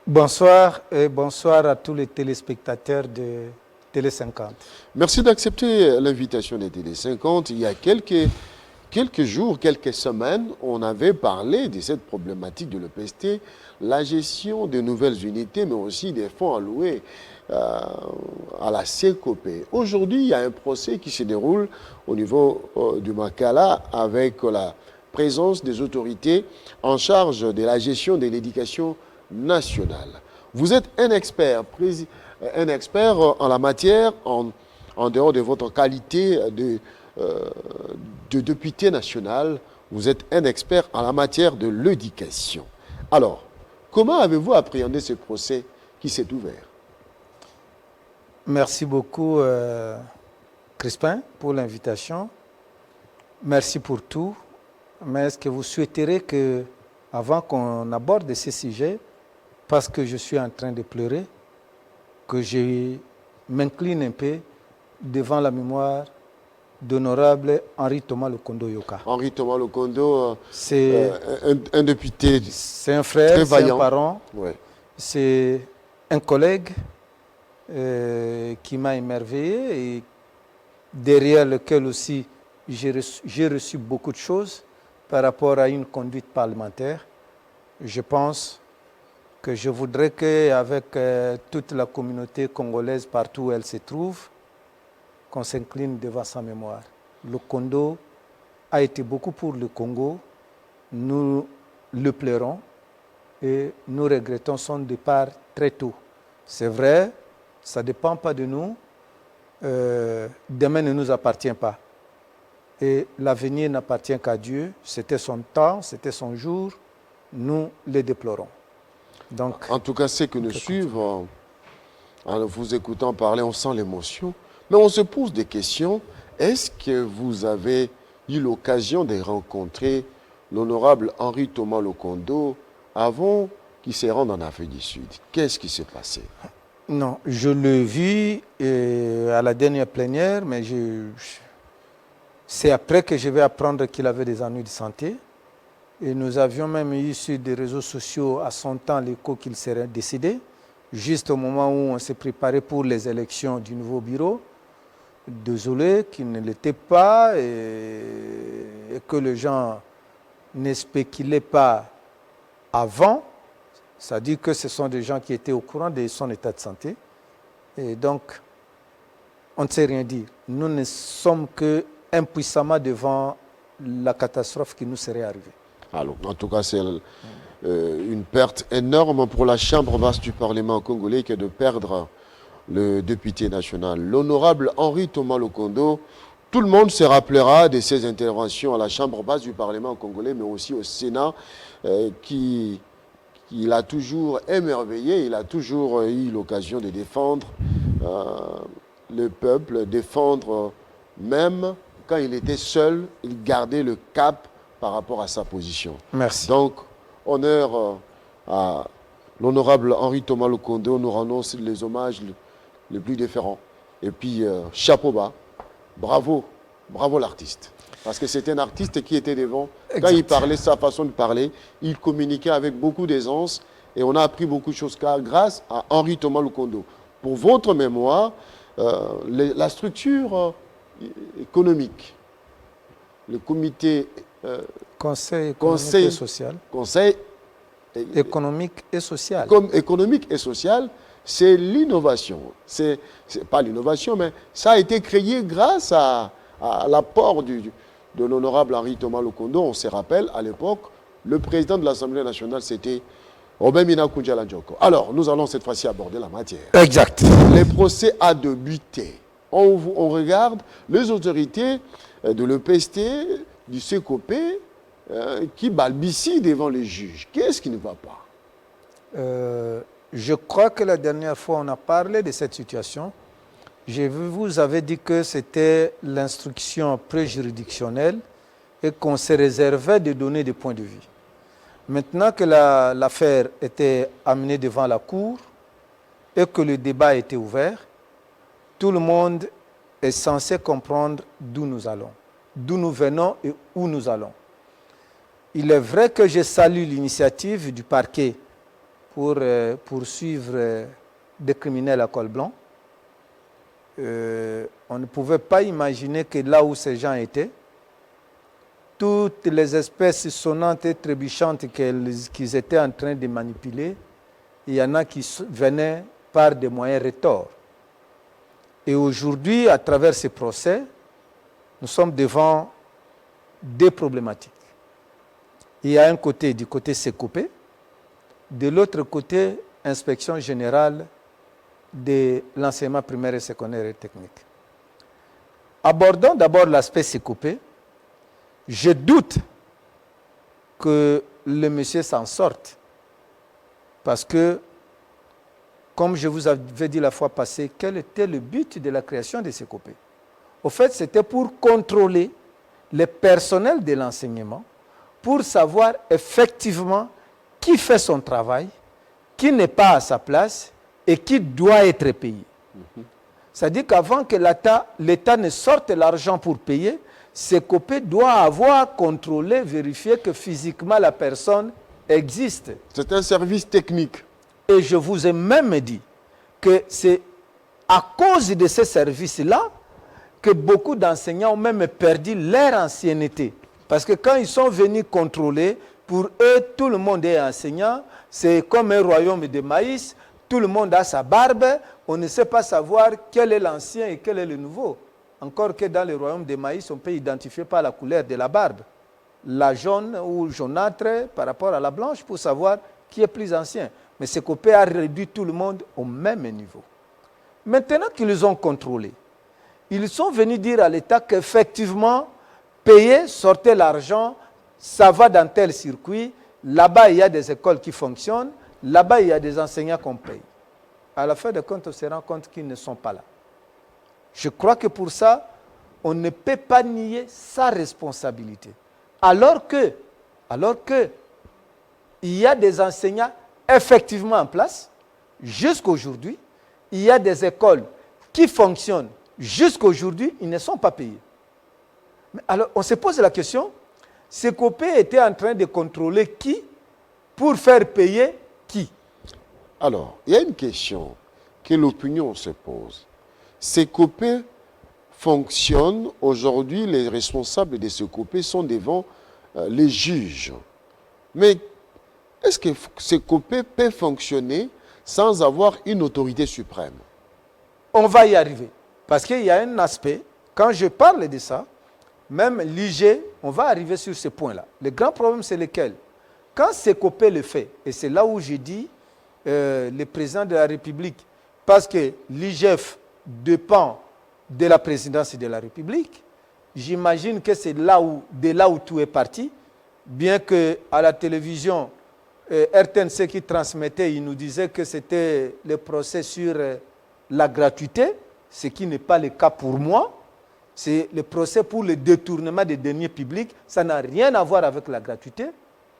Bonsoir et bonsoir à tous les téléspectateurs de Télé 50. Merci d'accepter l'invitation de Télé 50. Il y a quelques jours, quelques semaines, on avait parlé de cette problématique de l'EPST, la gestion de nouvelles unités, mais aussi des fonds alloués à la CECOP. Aujourd'hui, il y a un procès qui se déroule au niveau du Makala avec la présence des autorités en charge de la gestion de l'éducation nationale. Vous êtes un expert en la matière, en dehors de votre qualité de député national, vous êtes un expert en la matière de l'éducation. Alors, comment avez-vous appréhendé ce procès qui s'est ouvert? Merci beaucoup, Crispin, pour l'invitation. Merci pour tout. Mais est-ce que vous souhaiterez que, avant qu'on aborde ces sujets, parce que je suis en train de pleurer, que je m'incline un peu devant la mémoire d'honorable Henri Thomas Lokondo Yoka. Henri Thomas Lokondo, c'est un député. C'est un frère, c'est un parent, ouais. C'est un collègue qui m'a émerveillé et derrière lequel aussi j'ai reçu beaucoup de choses. par rapport à une conduite parlementaire. Je pense que je voudrais qu'avec toute la communauté congolaise, partout où elle se trouve, qu'on s'incline devant sa mémoire. Le Kondo a été beaucoup pour le Congo. Nous le pleurons et nous regrettons son départ très tôt. C'est vrai, ça ne dépend pas de nous. Demain ne nous appartient pas. Et l'avenir n'appartient qu'à Dieu. C'était son temps, c'était son jour. Nous le déplorons. Donc, en tout cas, c'est que nous suivons, en vous écoutant parler, on sent l'émotion. Mais on se pose des questions. Est-ce que vous avez eu l'occasion de rencontrer l'honorable Henri Thomas Lokondo avant qu'il se rende en Afrique du Sud? Qu'est-ce qui s'est passé? Non, je l'ai vu à la dernière plénière, mais c'est après que je vais apprendre qu'il avait des ennuis de santé. Et nous avions même eu sur des réseaux sociaux à son temps l'écho qu'il serait décédé, juste au moment où on s'est préparé pour les élections du nouveau bureau. Désolé qu'il ne l'était pas et que les gens ne spéculaient pas avant. C'est-à-dire que ce sont des gens qui étaient au courant de son état de santé. Et donc, on ne sait rien dire. Nous ne sommes que impuissamment devant la catastrophe qui nous serait arrivée. Alors, en tout cas, c'est une perte énorme pour la Chambre basse du Parlement congolais que de perdre le député national. L'honorable Henri Thomas Lokondo, tout le monde se rappellera de ses interventions à la Chambre basse du Parlement congolais, mais aussi au Sénat, qui a toujours émerveillé, il a toujours eu l'occasion de défendre le peuple, défendre même quand il était seul, il gardait le cap par rapport à sa position. Merci. Donc, honneur à l'honorable Henri Thomas Lokondo, nous rendons les hommages les plus différents. Et puis, chapeau bas, bravo, bravo l'artiste. Parce que c'est un artiste qui était devant. Exact. Quand il parlait, sa façon de parler, il communiquait avec beaucoup d'aisance. Et on a appris beaucoup de choses grâce à Henri Thomas Lokondo. Pour votre mémoire, la structure économique, le comité... Conseil économique et social. Conseil économique et social. Comme économique et social, c'est l'innovation. C'est pas l'innovation, mais ça a été créé grâce à l'apport de l'honorable Henri Thomas Lokondo. On se rappelle, à l'époque, le président de l'Assemblée nationale, c'était Robert Minakunjala Njoko. Alors, nous allons cette fois-ci aborder la matière. Exact. Les procès à débuté. On regarde les autorités de l'EPST, du CECOP, qui balbutient devant les juges. Qu'est-ce qui ne va pas? Je crois que la dernière fois, on a parlé de cette situation. Je vous avais dit que c'était l'instruction préjuridictionnelle et qu'on se réservait de donner des points de vue. Maintenant que l'affaire était amenée devant la Cour et que le débat était ouvert, tout le monde est censé comprendre d'où nous allons, d'où nous venons et où nous allons. Il est vrai que je salue l'initiative du parquet pour poursuivre des criminels à col blanc. On ne pouvait pas imaginer que là où ces gens étaient, toutes les espèces sonnantes et trébuchantes qu'ils étaient en train de manipuler, il y en a qui venaient par des moyens retors. Et aujourd'hui, à travers ces procès, nous sommes devant deux problématiques. Il y a un côté, du côté CECOP, de l'autre côté, Inspection générale de l'enseignement primaire et secondaire et technique. Abordons d'abord l'aspect CECOP. Je doute que le monsieur s'en sorte parce que, comme je vous avais dit la fois passée, quel était le but de la création de CECOP? Au fait, c'était pour contrôler les personnels de l'enseignement, pour savoir effectivement qui fait son travail, qui n'est pas à sa place et qui doit être payé. C'est-à-dire qu'avant que l'État ne sorte l'argent pour payer, CECOP doit avoir contrôlé, vérifié que physiquement la personne existe. C'est un service technique. Et je vous ai même dit que c'est à cause de ces services-là que beaucoup d'enseignants ont même perdu leur ancienneté. Parce que quand ils sont venus contrôler, pour eux, tout le monde est enseignant. C'est comme un royaume de maïs. Tout le monde a sa barbe. On ne sait pas savoir quel est l'ancien et quel est le nouveau. Encore que dans le royaume de maïs, on peut identifier par la couleur de la barbe. La jaune ou jaunâtre par rapport à la blanche pour savoir qui est plus ancien. Mais Sekopé a réduit tout le monde au même niveau. Maintenant qu'ils ont contrôlé, ils sont venus dire à l'État qu'effectivement, payer, sortez l'argent, ça va dans tel circuit, là-bas il y a des écoles qui fonctionnent, là-bas il y a des enseignants qu'on paye. À la fin de compte, on se rend compte qu'ils ne sont pas là. Je crois que pour ça, on ne peut pas nier sa responsabilité. Alors que, il y a des enseignants effectivement en place, jusqu'aujourd'hui, il y a des écoles qui fonctionnent, jusqu'aujourd'hui, ils ne sont pas payés. Mais alors, on se pose la question, Sekopé était en train de contrôler qui pour faire payer qui? Alors, il y a une question que l'opinion se pose. Sekopé fonctionne, aujourd'hui, les responsables de Sekopé sont devant les juges. Mais est-ce que Sekopé peut fonctionner sans avoir une autorité suprême? On va y arriver. Parce qu'il y a un aspect, quand je parle de ça, même l'IG, on va arriver sur ce point-là. Le grand problème, c'est lequel? Quand Sekopé le fait, et c'est là où j'ai dit le président de la République, parce que l'IGF dépend de la présidence de la République, j'imagine que c'est de là où tout est parti, bien qu'à la télévision, RTNC qui transmettait, il nous disait que c'était le procès sur la gratuité, ce qui n'est pas le cas pour moi. C'est le procès pour le détournement des deniers publics. Ça n'a rien à voir avec la gratuité.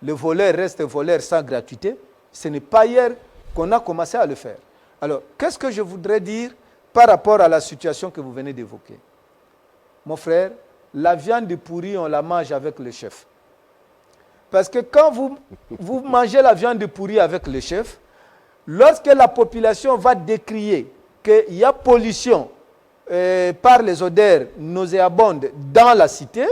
Le voleur reste voleur sans gratuité. Ce n'est pas hier qu'on a commencé à le faire. Alors, qu'est-ce que je voudrais dire par rapport à la situation que vous venez d'évoquer? Mon frère, la viande pourrie, on la mange avec le chef. Parce que quand vous mangez la viande pourrie avec le chef, lorsque la population va décrier qu'il y a pollution par les odeurs nauséabondes dans la cité,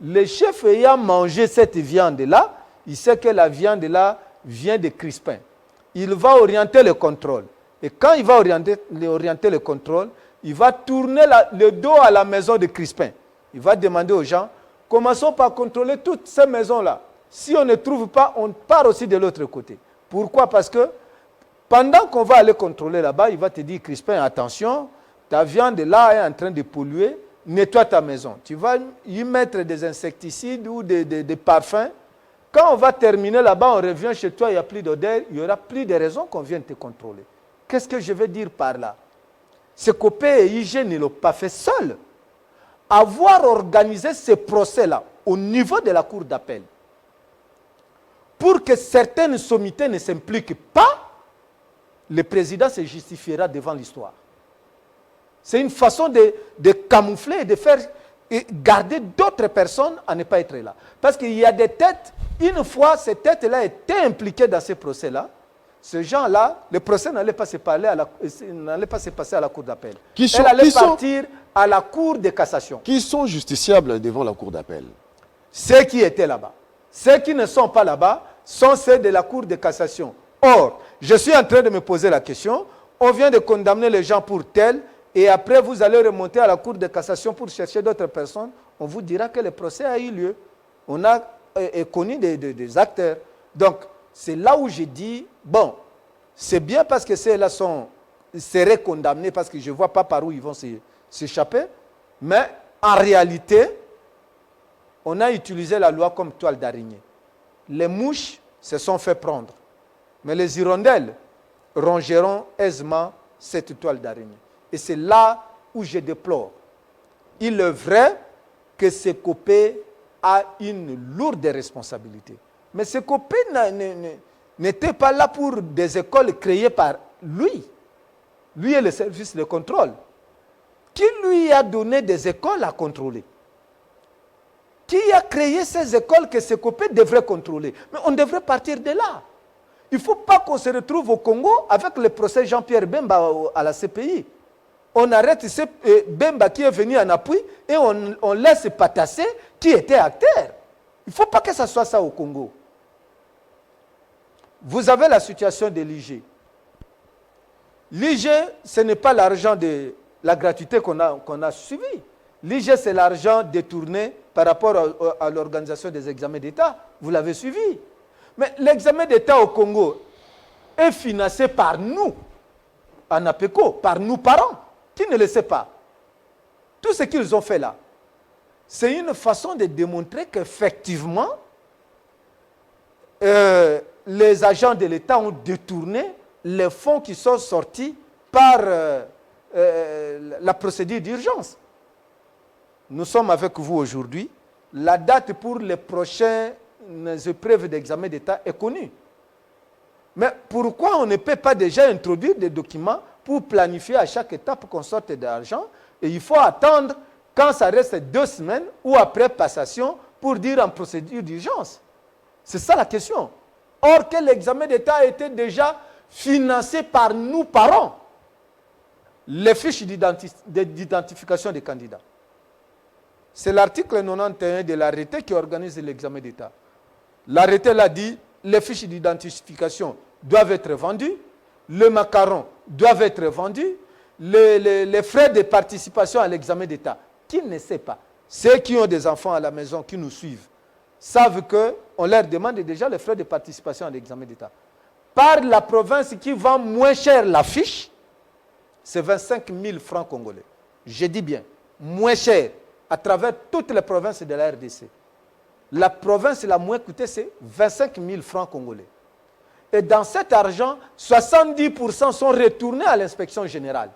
le chef ayant mangé cette viande-là, il sait que la viande-là vient de Crispin. Il va orienter le contrôle. Et quand il va orienter le contrôle, il va tourner le dos à la maison de Crispin. Il va demander aux gens, commençons par contrôler toutes ces maisons-là. Si on ne trouve pas, on part aussi de l'autre côté. Pourquoi? Parce que pendant qu'on va aller contrôler là-bas, il va te dire, Crispin, attention, ta viande là est en train de polluer, nettoie ta maison. Tu vas y mettre des insecticides ou des parfums. Quand on va terminer là-bas, on revient chez toi, il n'y a plus d'odeur, il n'y aura plus de raison qu'on vienne te contrôler. Qu'est-ce que je veux dire par là? Sekopé et IG ne l'ont pas fait seul. Avoir organisé ce procès-là au niveau de la cour d'appel, pour que certaines sommités ne s'impliquent pas, le président se justifiera devant l'histoire. C'est une façon de camoufler et de faire garder d'autres personnes à ne pas être là. Parce qu'il y a des têtes, une fois ces têtes-là étaient impliquées dans ces procès-là, ces gens-là, le procès n'allait pas se passer à la cour d'appel. Elle allait partir à la cour de cassation. Qui sont justiciables devant la cour d'appel? Ceux qui étaient là-bas. Ceux qui ne sont pas là-bas sont ceux de la cour de cassation. Or, je suis en train de me poser la question, on vient de condamner les gens pour tel, et après vous allez remonter à la cour de cassation pour chercher d'autres personnes, on vous dira que le procès a eu lieu. On a connu des acteurs. Donc, c'est là où j'ai dit, bon, c'est bien parce que ceux-là seraient condamnés, parce que je ne vois pas par où ils vont s'échapper, mais en réalité, on a utilisé la loi comme toile d'araignée. Les mouches se sont fait prendre, mais les hirondelles rongeront aisément cette toile d'araignée. Et c'est là où je déplore. Il est vrai que Sekopé a une lourde responsabilité. Mais Sekopé n'était pas là pour des écoles créées par lui. Lui et le service de contrôle. Qui lui a donné des écoles à contrôler? Qui a créé ces écoles que Sekopé devrait contrôler? Mais on devrait partir de là. Il ne faut pas qu'on se retrouve au Congo avec le procès Jean-Pierre Bemba à la CPI. On arrête Bemba qui est venu en appui et on laisse Patassé qui était acteur. Il ne faut pas que ça soit ça au Congo. Vous avez la situation de l'IG. L'IG, ce n'est pas l'argent de la gratuité qu'on a suivi. L'IG, c'est l'argent détourné par rapport à l'organisation des examens d'État. Vous l'avez suivi. Mais l'examen d'État au Congo est financé par nous, en APECO, par nous parents. Qui ne le sait pas? Tout ce qu'ils ont fait là, c'est une façon de démontrer qu'effectivement, les agents de l'État ont détourné les fonds qui sont sortis par la procédure d'urgence. Nous sommes avec vous aujourd'hui. La date pour les prochaines épreuves d'examen d'État est connue. Mais pourquoi on ne peut pas déjà introduire des documents pour planifier à chaque étape qu'on sorte de l'argent et il faut attendre quand ça reste 2 semaines ou après passation pour dire en procédure d'urgence? C'est ça la question. Or que l'examen d'État a été déjà financé par nous parents. Les fiches d'identification des candidats. C'est l'article 91 de l'arrêté qui organise l'examen d'État. L'arrêté l'a dit, les fiches d'identification doivent être vendues, le macaron doit être vendu, les frais de participation à l'examen d'État. Qui ne sait pas? Ceux qui ont des enfants à la maison, qui nous suivent, savent qu'on leur demande déjà les frais de participation à l'examen d'État. Par la province qui vend moins cher la fiche, c'est 25 000 francs congolais. Je dis bien, moins cher, à travers toutes les provinces de la RDC. La province la moins coûtée, c'est 25 000 francs congolais. Et dans cet argent, 70% sont retournés à l'inspection générale.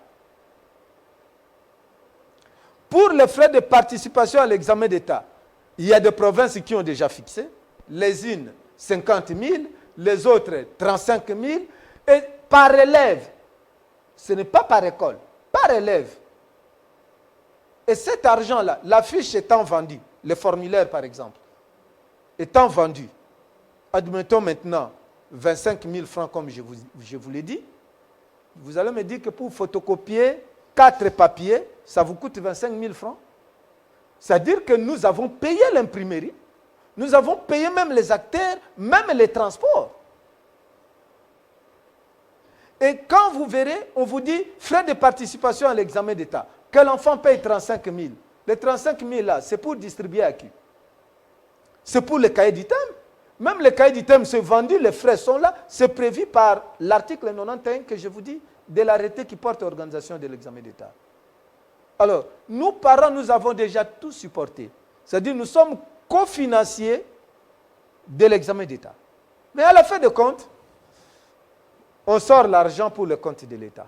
Pour les frais de participation à l'examen d'État, il y a des provinces qui ont déjà fixé, les unes 50 000, les autres 35 000, et par élève, ce n'est pas par école, par élève. Et cet argent-là, la fiche étant vendue, les formulaires par exemple, étant vendus, admettons maintenant 25 000 francs comme je vous l'ai dit, vous allez me dire que pour photocopier 4 papiers, ça vous coûte 25 000 francs. C'est-à-dire que nous avons payé l'imprimerie, nous avons payé même les acteurs, même les transports. Et quand vous verrez, on vous dit frais de participation à l'examen d'État, que l'enfant paye 35 000. Les 35 000 là, c'est pour distribuer à qui? C'est pour les cahiers d'item. Même les cahiers d'item, c'est vendu, les frais sont là. C'est prévu par l'article 91 que je vous dis de l'arrêté qui porte l'organisation de l'examen d'État. Alors, nous, parents, nous avons déjà tout supporté. C'est-à-dire nous sommes cofinanciers de l'examen d'État. Mais à la fin de compte, on sort l'argent pour le compte de l'État.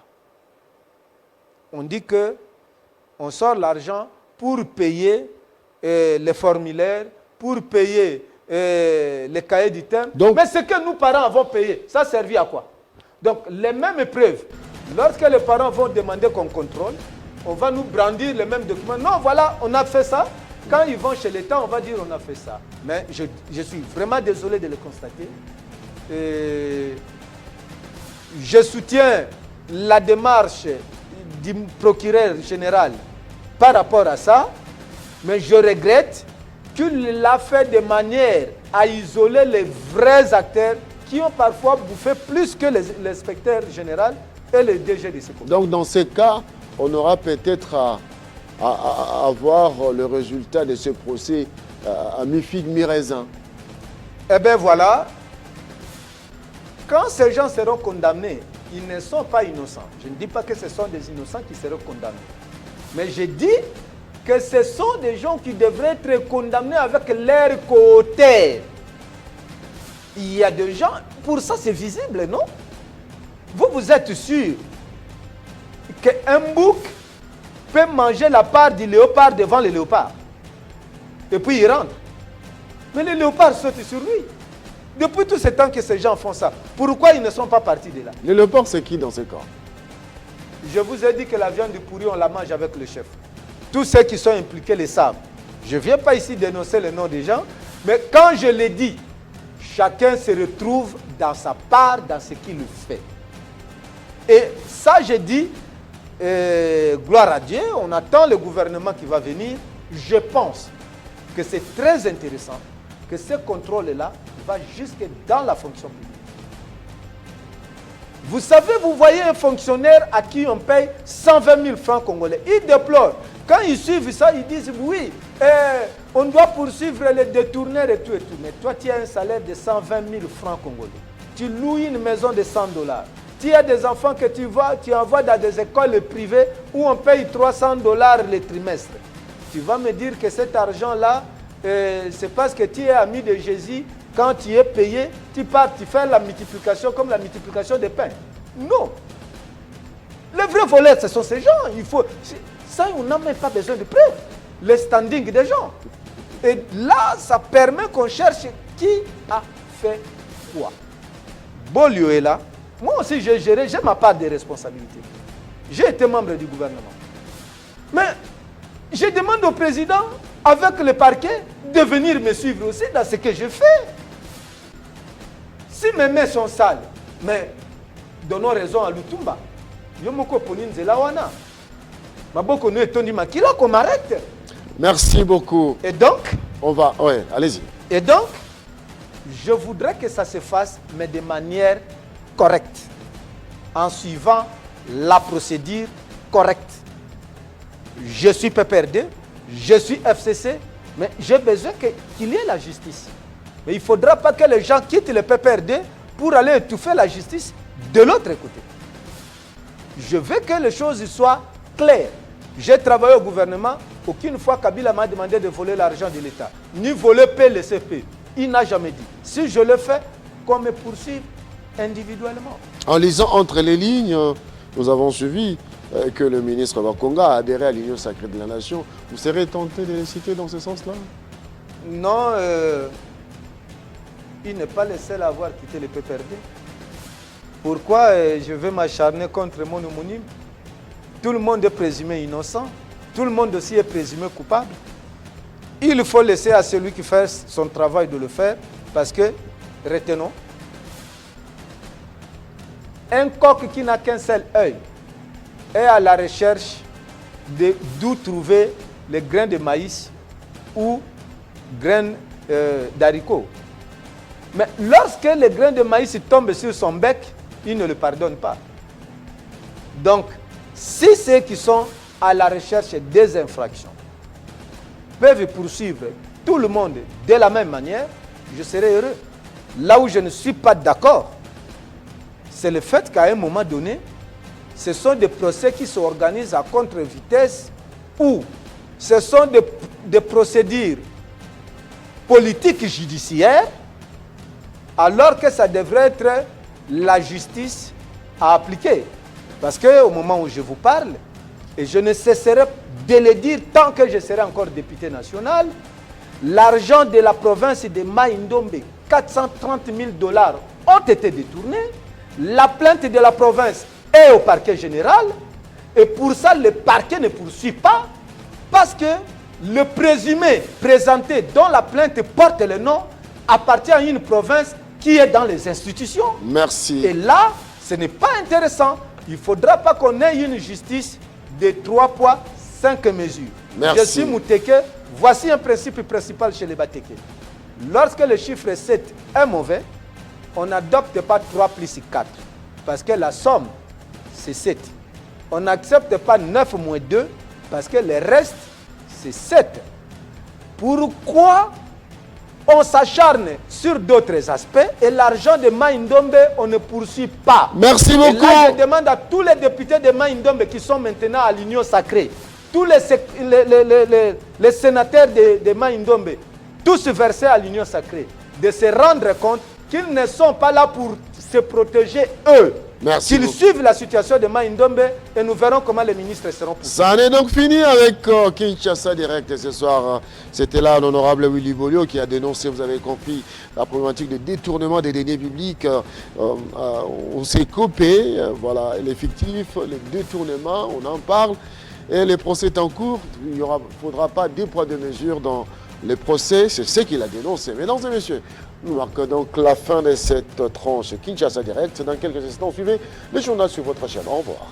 On dit que on sort l'argent pour payer les formulaires, pour payer les cahiers d'item. Mais ce que nous, parents, avons payé, ça a servi à quoi? Donc, les mêmes épreuves, lorsque les parents vont demander qu'on contrôle, on va nous brandir les mêmes documents. Non, voilà, on a fait ça. Quand ils vont chez l'État, on va dire on a fait ça. Mais je suis vraiment désolé de le constater. Je soutiens la démarche du procureur général par rapport à ça, mais je regrette qu'il l'a fait de manière à isoler les vrais acteurs qui ont parfois bouffé plus que l'inspecteur général et le DG de ce comité. Donc dans ces cas, on aura peut-être à voir le résultat de ce procès à mi-figue, mi-raisin. Eh bien voilà, quand ces gens seront condamnés, ils ne sont pas innocents. Je ne dis pas que ce sont des innocents qui seront condamnés. Mais je dis que ce sont des gens qui devraient être condamnés avec leur côté. Il y a des gens, pour ça c'est visible, non? Vous êtes sûr qu'un bouc peut manger la part du léopard devant le léopard. Et puis il rentre. Mais le léopard saute sur lui. Depuis tout ce temps que ces gens font ça, pourquoi ils ne sont pas partis de là? Le léopard, c'est qui dans ce cas? Je vous ai dit que la viande pourrie, on la mange avec le chef. Tous ceux qui sont impliqués le savent. Je ne viens pas ici dénoncer le nom des gens, mais quand je l'ai dit, chacun se retrouve dans sa part, dans ce qu'il fait. Et ça, je dis, gloire à Dieu, on attend le gouvernement qui va venir. Je pense que c'est très intéressant que ce contrôle-là va jusque dans la fonction publique. Vous savez, vous voyez un fonctionnaire à qui on paye 120 000 francs congolais. Il déplore. Quand ils suivent ça, ils disent oui, on doit poursuivre les détourneurs et tout et tout. Mais toi, tu as un salaire de 120 000 francs congolais. Tu loues une maison de 100 $. Tu as des enfants que tu envoies dans des écoles privées où on paye 300 $ le trimestre. Tu vas me dire que cet argent-là, c'est parce que tu es ami de Jésus. Quand tu es payé, tu pars, tu fais la multiplication comme la multiplication des pains. Non. Les vrais voleurs, ce sont ces gens. Ça, on n'a même pas besoin de preuves. Le standing des gens. Et là, ça permet qu'on cherche qui a fait quoi. Bolio est là. Moi aussi, j'ai ma part de responsabilité. J'ai été membre du gouvernement. Mais je demande au président, avec le parquet, de venir me suivre aussi dans ce que je fais. Si mes mains sont sales, mais donnons raison à Lutumba. Qu'on m'arrête. Merci beaucoup. Et donc, ouais, allez-y. Et donc, je voudrais que ça se fasse, mais de manière correcte, en suivant la procédure correcte. Je suis PPRD, je suis FCC, mais j'ai besoin qu'il y ait la justice. Mais il ne faudra pas que les gens quittent le PPRD pour aller étouffer la justice de l'autre côté. Je veux que les choses soient claires. J'ai travaillé au gouvernement, aucune fois Kabila m'a demandé de voler l'argent de l'État, ni voler PLCP. Il n'a jamais dit. Si je le fais, qu'on me poursuive individuellement. En lisant entre les lignes, nous avons suivi que le ministre Bakonga a adhéré à l'Union sacrée de la nation. Vous serez tenté de les citer dans ce sens-là? Non, il n'est pas le seul à avoir quitté le PPRD. Pourquoi je vais m'acharner contre mon homonyme? Tout le monde est présumé innocent. Tout le monde aussi est présumé coupable. Il faut laisser à celui qui fait son travail de le faire, parce que, retenons, un coq qui n'a qu'un seul œil est à la recherche d'où trouver les grains de maïs ou grains d'haricots. Mais lorsque les grains de maïs tombent sur son bec, il ne le pardonne pas. Donc, si ceux qui sont à la recherche des infractions peuvent poursuivre tout le monde de la même manière, je serai heureux. Là où je ne suis pas d'accord, c'est le fait qu'à un moment donné, ce sont des procès qui s'organisent à contre-vitesse ou ce sont des procédures politiques judiciaires, alors que ça devrait être la justice à appliquer. Parce qu'au moment où je vous parle, et je ne cesserai de le dire tant que je serai encore député national, l'argent de la province de Mai-Ndombe, 430 000 $ ont été détournés. La plainte de la province est au parquet général. Et pour ça, le parquet ne poursuit pas parce que le présumé présenté dont la plainte porte le nom appartient à une province qui est dans les institutions. Merci. Et là, ce n'est pas intéressant. Il ne faudra pas qu'on ait une justice de 3 poids, 5 mesures. Merci. Je suis Mouteke. Voici un principe principal chez les Bateke. Lorsque le chiffre 7 est mauvais, on n'adopte pas 3 plus 4. Parce que la somme, c'est 7. On n'accepte pas 9 moins 2 parce que le reste, c'est 7. Pourquoi on s'acharne sur d'autres aspects et l'argent de Mai-Ndombe, on ne poursuit pas? Merci beaucoup. Et là, je demande à tous les députés de Mai-Ndombe qui sont maintenant à l'Union sacrée, tous les sénateurs de Mai-Ndombe, tous versés à l'Union sacrée, de se rendre compte qu'ils ne sont pas là pour se protéger eux. Merci Qu'ils suivent la situation de Mai-Ndombe et nous verrons comment les ministres seront poursuivis. Ça en est donc fini avec Kinshasa Direct ce soir. C'était là l'honorable Willy Bolio qui a dénoncé, vous avez compris, la problématique de détournement des deniers publics. On s'est coupé, voilà, les fictifs, les détournements, on en parle. Et les procès sont en cours. Il ne faudra pas deux poids, deux mesures dans les procès. C'est ce qu'il a dénoncé. Mesdames et messieurs, nous marquons donc la fin de cette tranche Kinshasa Direct. Dans quelques instants, suivez le journal sur votre chaîne. Au revoir.